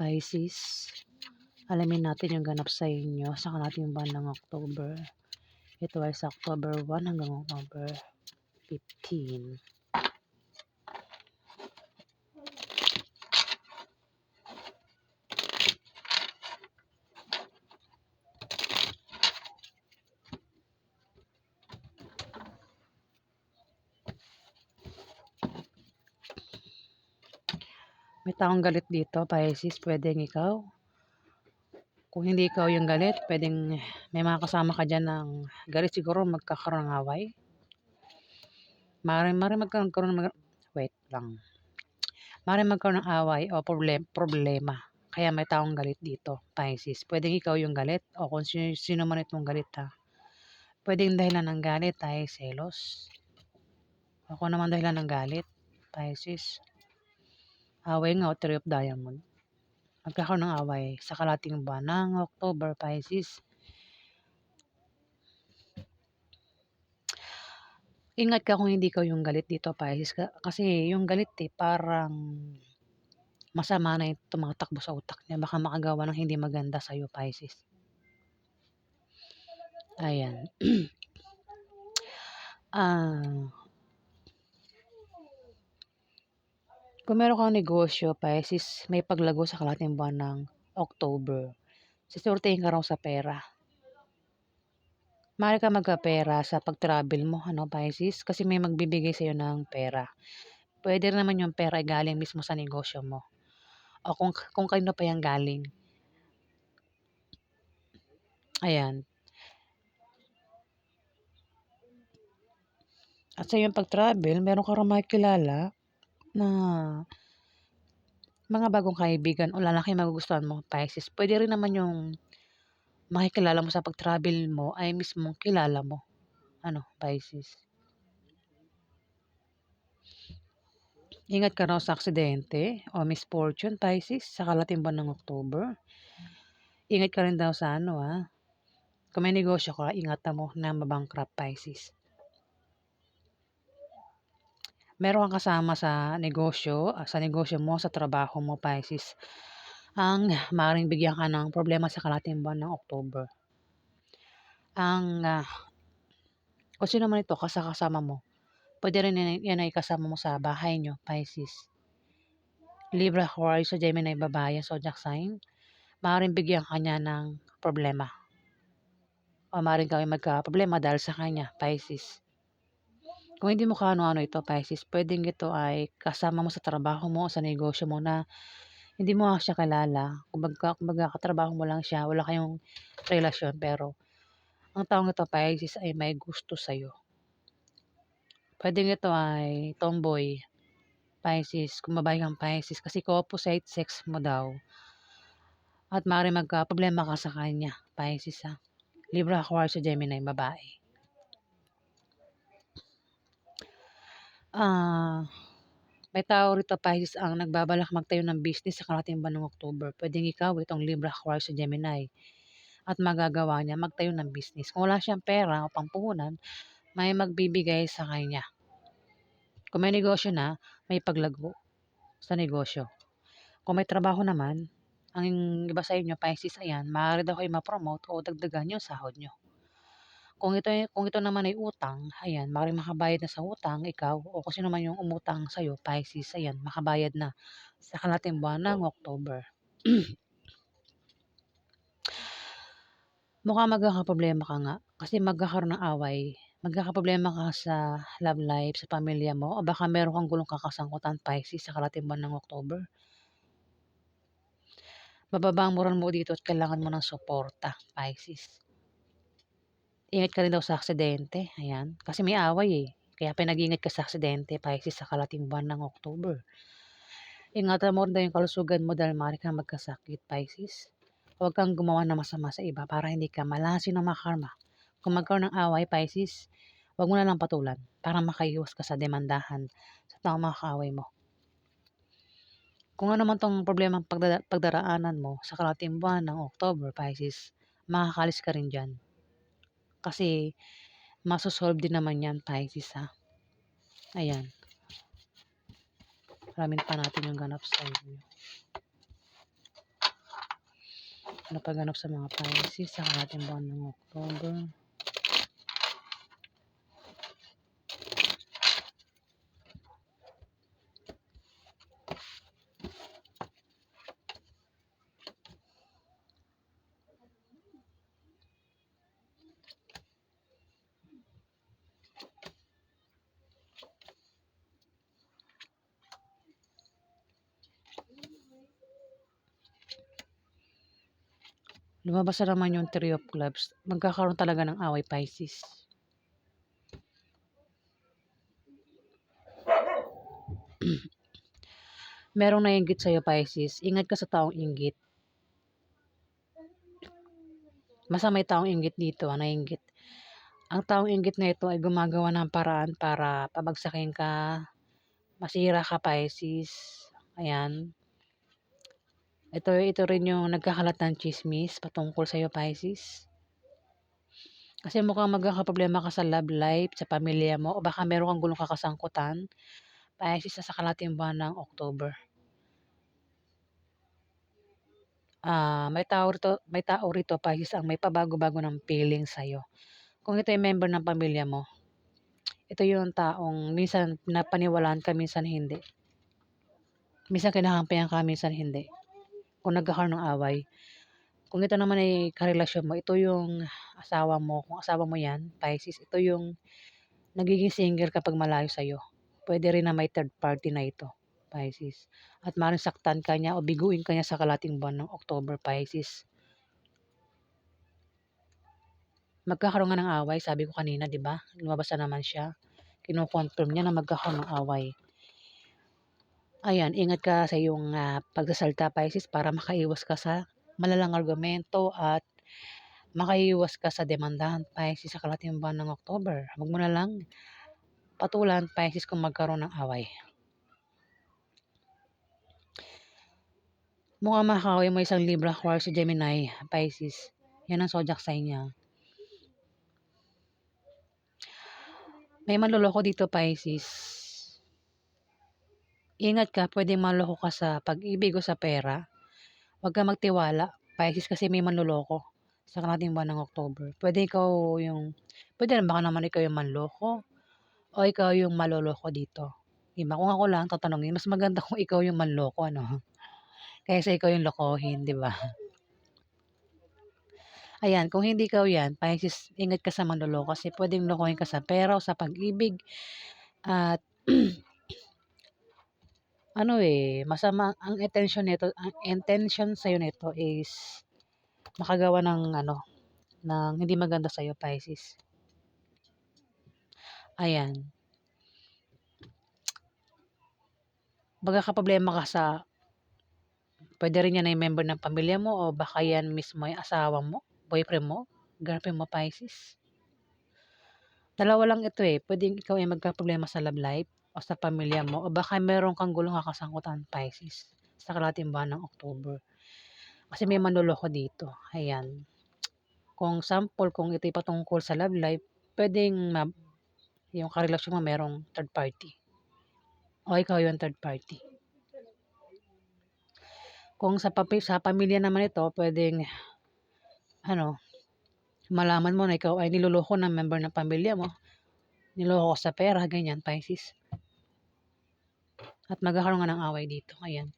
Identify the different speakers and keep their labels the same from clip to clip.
Speaker 1: Pisces, alamin natin yung ganap sa inyo sa kalahating buwan ng October. Ito ay sa October 1 hanggang October 15. May taong galit dito, Pisces, pwedeng ikaw. Kung hindi ikaw yung galit, pwedeng may mga kasama ka dyan ng galit, siguro magkakaroon ng away. Maaaring wait lang. Maaaring magkaroon ng away o problema. Kaya may taong galit dito, Pisces. Pwedeng ikaw yung galit o kung sino man itong galit ha. Pwedeng dahilan ng galit ay selos. Ako naman dahilan ng galit, Pisces. Away nga o Three of Diamond. Magkakaroon ng away sa kalahating buwan ng October, Pisces. Ingat ka kung hindi ka yung galit dito, Pisces. Kasi yung galit parang masama na yung tumatakbo sa utak niya. Baka makagawa ng hindi maganda sa'yo, Pisces. Ayan. Kung meron kang negosyo, Pisces, may paglago sa kalahating buwan ng October. Sisurtein ka raw sa pera. Maaari ka magkapera sa pag-travel mo, Pisces, kasi may magbibigay sa'yo ng pera. Pwede naman yung pera ay galing mismo sa negosyo mo. O kung kanino pa yan galing. Ayan. At sa iyong pag-travel, meron ka raw makikilala na mga bagong kaibigan o lalaki magugustuhan mo, Pisces. Pwede rin naman yung makikilala mo sa pag-travel mo ay mismong kilala mo. Pisces. Ingat ka raw sa aksidente o misfortune, Pisces, sa kalahating buwan ng October. Ingat ka rin daw sa kung may negosyo ka, ingatan mo na mabankrupt, Pisces. Meron kang kasama sa negosyo mo, sa trabaho mo, Pisces, ang maaaring bigyan ka ng problema sa kalahating buwan ng October. Kung sino man ito, kasama mo, pwede rin yan ay kasama mo sa bahay nyo, Pisces. Libra, Aquarius, Gemini, babae, zodiac sign, maaaring bigyan ka niya ng problema. O maaaring kami magka-problema dahil sa kanya, Pisces. Kung hindi mo kaano-ano ito, Pisces, pwedeng ito ay kasama mo sa trabaho mo o sa negosyo mo na hindi mo siya kilala. Kumbaga katrabaho mo lang siya, wala kayong relasyon, pero ang taong ito, Pisces, ay may gusto sa'yo. Pwedeng ito ay tomboy, Pisces, kung babae kang Pisces, kasi opposite sex mo daw. At maaaring magka-problema ka sa kanya, Pisces Libra, Aquarius, Gemini, babae. May tao rito, Pisces, ang nagbabalak magtayo ng business sa kalahating buwan ng October. Pwedeng ikaw, itong Libra, Aquarius, Gemini. At magagawa niya magtayo ng business. Kung wala siyang pera o pampuhunan, may magbibigay sa kanya. Kung may negosyo na, may paglago sa negosyo. Kung may trabaho naman, ang iba sa inyo, Pisces, ayan, maaari daw kayo ma-promote o dagdagan yung sahod nyo. Kung ito naman ay utang, ayan, maaaring makabayad na sa utang, ikaw, o kung sino man yung umutang sa'yo, Pisces, ayan, makabayad na sa kalahating buwan ng October. Mukhang magkakaproblema ka nga, kasi magkakaroon ng away. Magkakaproblema ka sa love life, sa pamilya mo, o baka meron kang gulong kakasangkutan, Pisces, sa kalahating buwan ng October. Bababa ang moral mo dito at kailangan mo ng suporta, Pisces. Ingat ka rin daw sa aksidente, ayan. Kasi may away Kaya pinag-ingat ka sa aksidente, Pisces, sa kalahating buwan ng October. Ingatan mo rin daw yung kalusugan mo dahil maaari kang magkasakit, Pisces. Huwag kang gumawa ng masama sa iba para hindi ka malasin o makarma. Kung magkaroon ng away, Pisces, huwag mo na lang patulan para makaiwas ka sa demandahan sa taong makakaaway mo. Kung ano man tong problema pagdaraanan mo sa kalahating buwan ng October, Pisces, makakalis ka rin dyan. Kasi masosolve din naman yan, Pisces, Ayan. Alamin pa natin yung ganap sa inyo. Ano pa ganap sa mga Pisces sa kalahating buwan ng October? Lumabas na naman yung Three of Clubs. Magkakaroon talaga ng away, Pisces. Merong nainggit sa'yo, Pisces. Ingat ka sa taong inggit. Basta may taong inggit dito, nainggit. Ang taong inggit na ito ay gumagawa ng paraan para pabagsakin ka, masira ka, Pisces. Ayan. Ito rin yung nagkakalat ng chismis patungkol sa'yo, Pisces. Kasi mukhang magkakaproblema ka sa love life, sa pamilya mo, o baka meron kang gulong kakasangkutan, Pisces, sa kalahating buwan ng October. May tao rito, Pisces, ang may pabago-bago ng feeling sa'yo. Kung ito ay member ng pamilya mo, ito yung taong minsan napaniwalaan ka, minsan hindi. Minsan kinakampihan ka, minsan hindi. Kung nagkakaroon ng away. Kung ito naman ay karelasyon mo, ito yung asawa mo. Kung asawa mo yan, Pisces, ito yung nagiging single kapag malayo sa'yo. Pwede rin na may third party na ito, Pisces. At maaaring saktan ka niya o biguin ka niya sa kalating buwan ng October, Pisces. Magkakaroon nga ng away, sabi ko kanina, di ba? Lumabas na naman siya. Kino-confirm niya na magkakaroon ng away. Ayan, ingat ka sa iyong pagsasalita, Pisces, para makaiwas ka sa malalang argumento at makaiwas ka sa demandahan, Pisces, sa kalahating buwan ng October. Huwag mo na lang patulan, Pisces, kung magkaroon ng away. Mukhang makakawin mo isang Libra, Aquarius, Gemini, Pisces. Yan ang zodiac sign niya. May manloloko dito, Pisces. Ingat ka, pwedeng maloko ka sa pag-ibig o sa pera. Huwag ka magtiwala, Pisces, kasi may manloloko sa kalahating buwan ng October. Pwede rin baka naman ikaw yung manloko o ikaw yung maloloko dito. Diba? Kung ako lang tatanungin, mas maganda kung ikaw yung manloko, ano? Kaysa ikaw yung lokohin, di ba? Ayan, kung hindi ikaw yan, Pisces, ingat ka sa manloloko kasi pwedeng lokohin ka sa pera o sa pag-ibig. At masama ang intention sa'yo nito is makagawa ng hindi maganda sa'yo, Pisces. Ayan. Magkakaproblema ka pwede rin yan ay member ng pamilya mo o baka yan mismo ay asawa mo, boyfriend mo, girlfriend mo, Pisces. Dalawa lang ito pwedeng ikaw ay magkaproblema sa love life o sa pamilya mo o baka meron kang gulong kakasangkutan, Pisces, sa kalahating buwan ng October. Kasi may manloloko dito. Ayan. Kung ito'y patungkol sa love life, pwedeng yung karelasyon mo merong third party. O ikaw yung third party. Kung sa pamilya naman ito, pwedeng malaman mo na ikaw ay niloloko ng member ng pamilya mo. Niloloko sa pera, ganyan, Pisces. At magkakaroon nga ng away dito. Ayan.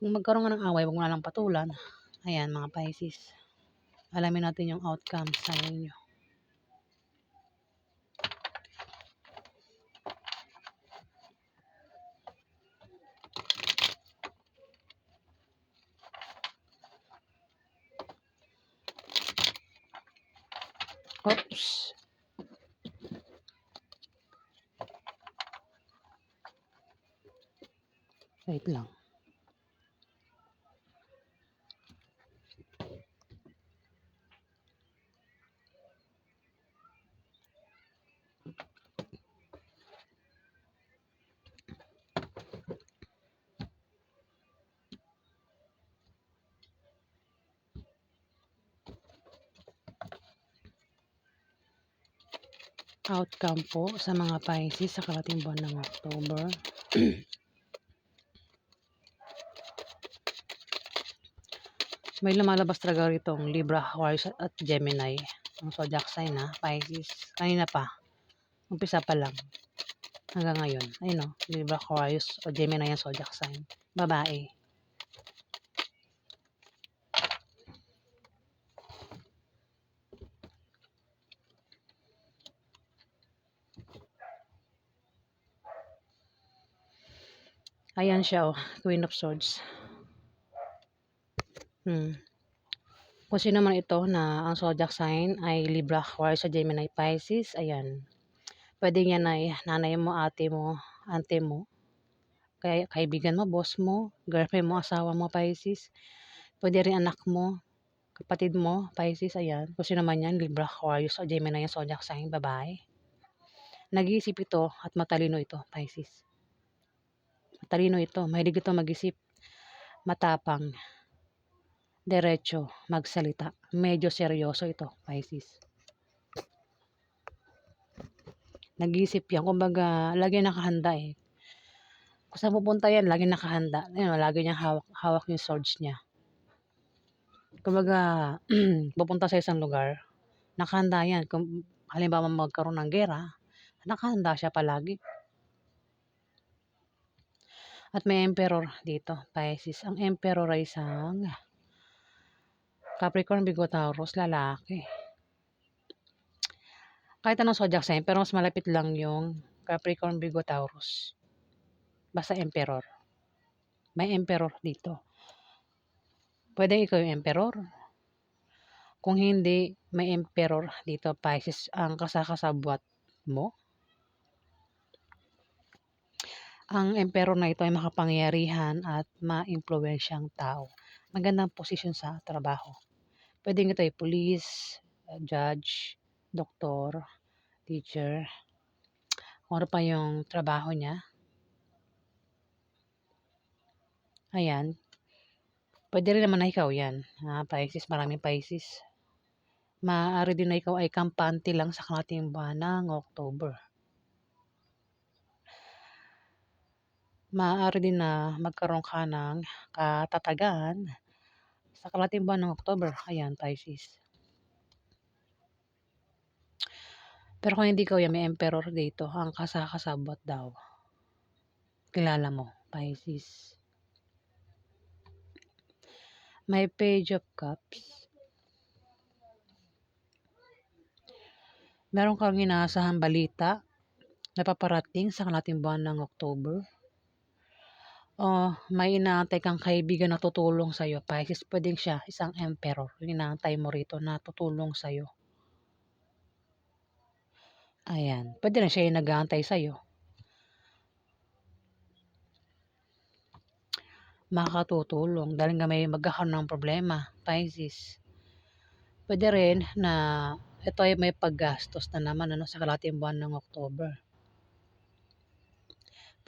Speaker 1: Kung magkaroon nga ng away, huwag mo na lang patulan. Ayan, mga Pisces. Alamin natin yung outcome sa inyo. Oops. Wait lang. Outcome po sa mga Pisces sa kalahating buwan ng October. May lumalabas talaga ritong Libra, Aquarius at Gemini. Ang zodiac sign na Pisces. Kanina pa. Umpisa pa lang. Hanggang ngayon. Ayun o. Libra, Aquarius o Gemini ang zodiac sign. Babae. Ayan siya o. Queen of Swords. Kung sino man ito na ang zodiac sign ay Libra, Aquarius o Gemini, Pisces. Ayan. Pwede yan ay nanay mo, ate mo, ante mo, kaibigan mo, boss mo, girlfriend mo, asawa mo, Pisces. Pwede rin anak mo, kapatid mo, Pisces. Ayan. Kung sino man yan, Libra, Aquarius o Gemini ang zodiac sign, babae. Nag-iisip ito at matalino ito, Pisces. Matalino ito. Mahilig ito mag-isip. Matapang. Diretso. Magsalita. Medyo seryoso ito, Pisces. Nag-iisip yan. Kumbaga, lagi nakahanda eh. Kung saan pupunta yan, lagi nakahanda. Ayun, lagi niyang hawak yung swords niya. Kumbaga, pupunta sa isang lugar, nakahanda yan. Kung halimbawa magkaroon ng gera, nakahanda siya palagi. At may emperor dito, Pisces. Ang emperor ay isang Capricorn, Virgo, Taurus, lalaki. Kahit anong zodiac sign, pero mas malapit lang yung Capricorn, Virgo, Taurus. Basta emperor. May emperor dito. Pwede ikaw yung emperor. Kung hindi, may emperor dito, Pisces, ang kasakasabwat mo. Ang emperor na ito ay makapangyarihan at ma-impluwensyang tao. Magandang posisyon sa trabaho. Pwede ito ay police, judge, doktor, teacher, kung ano pa yung trabaho niya. Ayan. Pwede rin naman na ikaw yan. Pisces, maraming Pisces. Maaari din na ikaw ay kampante lang sa kalating buwan ng October. Maaari din na magkaroon ka ng katatagan sa kalating buwan ng October. Ayan, Pisces. Pero kung hindi ikaw yan, may emperor dito, ang kasakasabot daw. Kilala mo, Pisces. May Page of Cups. Meron kang inaasahang balita na paparating sa kalating buwan ng October. O may inaantay kang kaibigan na tutulong sa'yo, Pisces. Pwedeng siya, isang emperor. Inaantay mo rito na tutulong sa'yo. Ayan. Pwede rin siya yung nag-aantay sa'yo. Makakatutulong dahil nga may magkakaroon ng problema, Pisces. Pwede rin na ito ay may paggastos na naman sa kalating buwan ng October.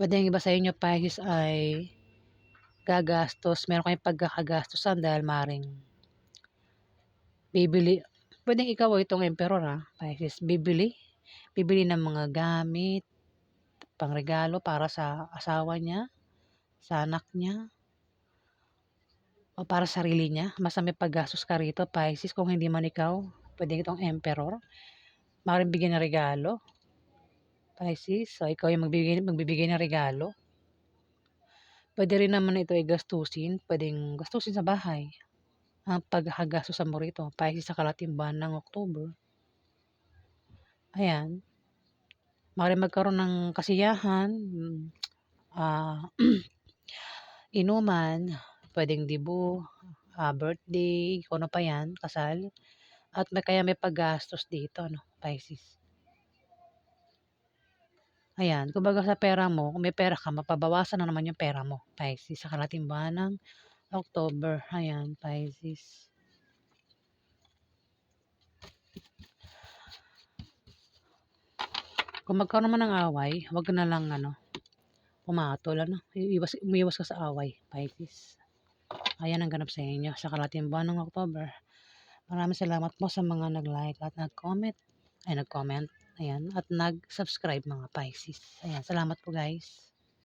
Speaker 1: Pwede yung iba sa inyo, Pisces, ay gagastos. Meron kayong pagkakagastosan dahil maring bibili. Pwede ikaw itong emperor Pisces. Bibili ng mga gamit, pangregalo para sa asawa niya, sa anak niya, o para sa sarili niya. Basta may paggastos ka rito, Pisces. Kung hindi man ikaw, pwede itong emperor. Maaaring bigyan ng regalo, Pisces. So, ikaw yung magbibigay ng regalo. Pwede rin naman ito ay gastusin. Pwedeng gastusin sa bahay. Ang pagkakagastusan mo rito, Pisces, sa kalating buwan ng October. Ayan. Maaaring magkaroon ng kasiyahan, inuman, pwedeng dibu, birthday, kung ano pa yan, kasal. At kaya may paggastos dito, Pisces. Ayan, kumbaga sa pera mo, kung may pera ka, mapabawasan na naman yung pera mo, Pisces, sa kalating buwan ng October. Ayan, Pisces. Kung magkaroon naman ng away, wag na lang pumatol, umiwas ka sa away, Pisces. Ayan ang ganap sa inyo sa kalating buwan ng October. Maraming salamat po sa mga nag-like at nag-comment. Ayan, at nag-subscribe mga Pisces. Ayan, salamat po guys.